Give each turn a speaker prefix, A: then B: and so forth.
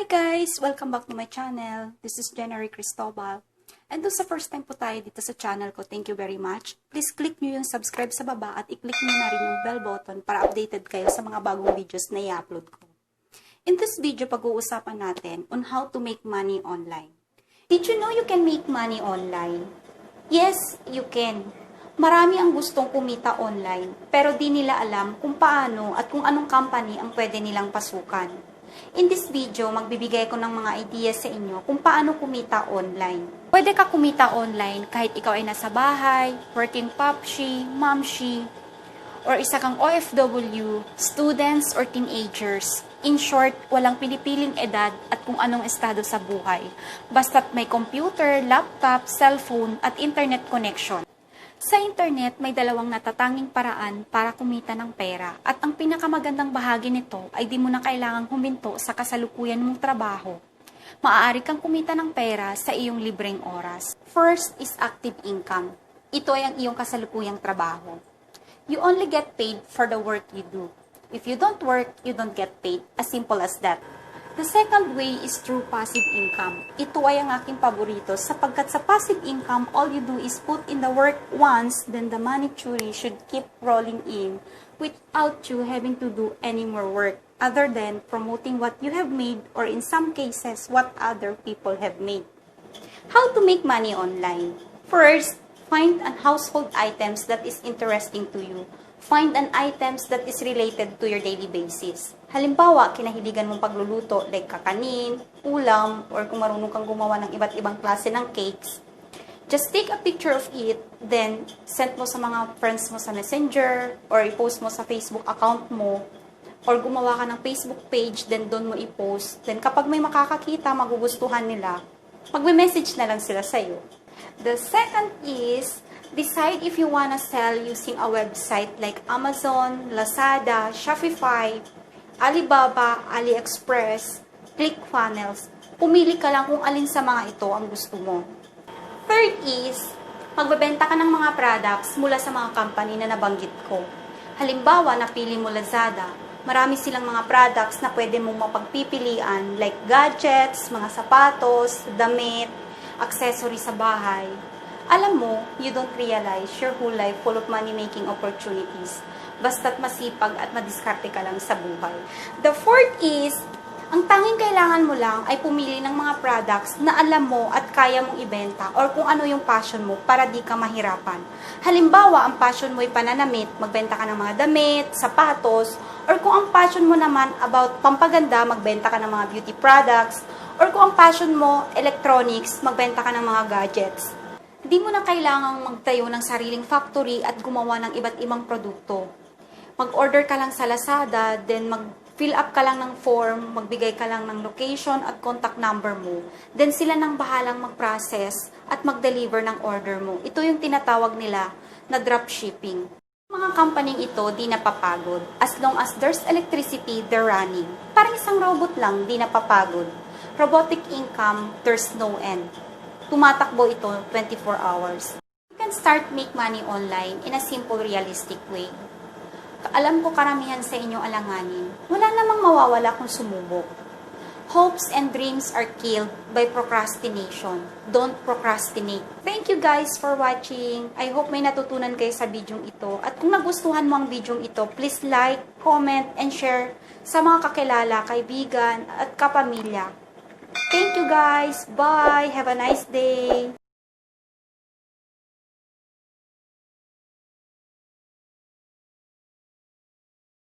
A: Hi guys! Welcome back to my channel. This is Gena Rey Cristobal. And doon sa first time po tayo dito sa channel ko, thank you very much. Please click nyo yung subscribe sa baba at i-click nyo na rin yung bell button para updated kayo sa mga bagong videos na i-upload ko. In this video, pag-uusapan natin on how to make money online. Did you know you can make money online? Yes, you can. Marami ang gustong kumita online, pero di nila alam kung paano at kung anong company ang pwede nilang pasukan. In this video, magbibigay ko ng mga ideas sa inyo kung paano kumita online. Pwede ka kumita online kahit ikaw ay nasa bahay, working popshi, momshi, or isa kang OFW, students, or teenagers. In short, walang pinipiling edad at kung anong estado sa buhay. Basta't may computer, laptop, cellphone, at internet connection. Sa internet, may dalawang natatanging paraan para kumita ng pera at ang pinakamagandang bahagi nito ay di mo na kailangang huminto sa kasalukuyan mong trabaho. Maaari kang kumita ng pera sa iyong libreng oras. First is active income. Ito ay ang iyong kasalukuyang trabaho. You only get paid for the work you do. If you don't work, you don't get paid. As simple as that. The second way is through passive income. Ito ay ang aking paborito sapagkat sa passive income, all you do is put in the work once, then the money truly should keep rolling in without you having to do any more work other than promoting what you have made or in some cases, what other people have made. How to make money online? First, find an household items that is interesting to you. Find an items that is related to your daily basis. Halimbawa, kinahiligan mong pagluluto like kakanin, ulam, or kung marunong kang gumawa ng iba't ibang klase ng cakes. Just take a picture of it, then send mo sa mga friends mo sa Messenger, or i-post mo sa Facebook account mo, or gumawa ka ng Facebook page, then doon mo i-post. Then kapag may makakakita, magugustuhan nila, magme-message na lang sila sa'yo. The second is, decide if you wanna sell using a website like Amazon, Lazada, Shopify, Alibaba, AliExpress, ClickFunnels. Pumili ka lang kung alin sa mga ito ang gusto mo. Third is, magbebenta ka ng mga products mula sa mga company na nabanggit ko. Halimbawa, napili mo Lazada. Marami silang mga products na pwede mong mapagpipilian like gadgets, mga sapatos, damit, accessories sa bahay. Alam mo, you don't realize your whole life full of money-making opportunities. Basta't masipag at madiskarte ka lang sa buhay. The fourth is, ang tanging kailangan mo lang ay pumili ng mga products na alam mo at kaya mong ibenta or kung ano yung passion mo para di ka mahirapan. Halimbawa, ang passion mo ay pananamit, magbenta ka ng mga damit, sapatos, or kung ang passion mo naman about pampaganda, magbenta ka ng mga beauty products, or kung ang passion mo electronics, magbenta ka ng mga gadgets. Hindi mo na kailangang magtayo ng sariling factory at gumawa ng iba't ibang produkto. Mag-order ka lang sa Lazada, then mag-fill up ka lang ng form, magbigay ka lang ng location at contact number mo. Then sila nang bahalang mag-process at mag-deliver ng order mo. Ito yung tinatawag nila na dropshipping. Mga company ito di napapagod. As long as there's electricity, they're running. Parang isang robot lang, di napapagod. Robotic income, there's no end. Tumatakbo ito 24 hours. You can start make money online in a simple, realistic way. Alam ko karamihan sa inyo alanganin. Wala namang mawawala kung sumubok. Hopes and dreams are killed by procrastination. Don't procrastinate. Thank you guys for watching. I hope may natutunan kayo sa video ito. At kung nagustuhan mo ang video ito, please like, comment, and share sa mga kakilala, kaibigan, at kapamilya. Thank you guys. Bye. Have a nice day.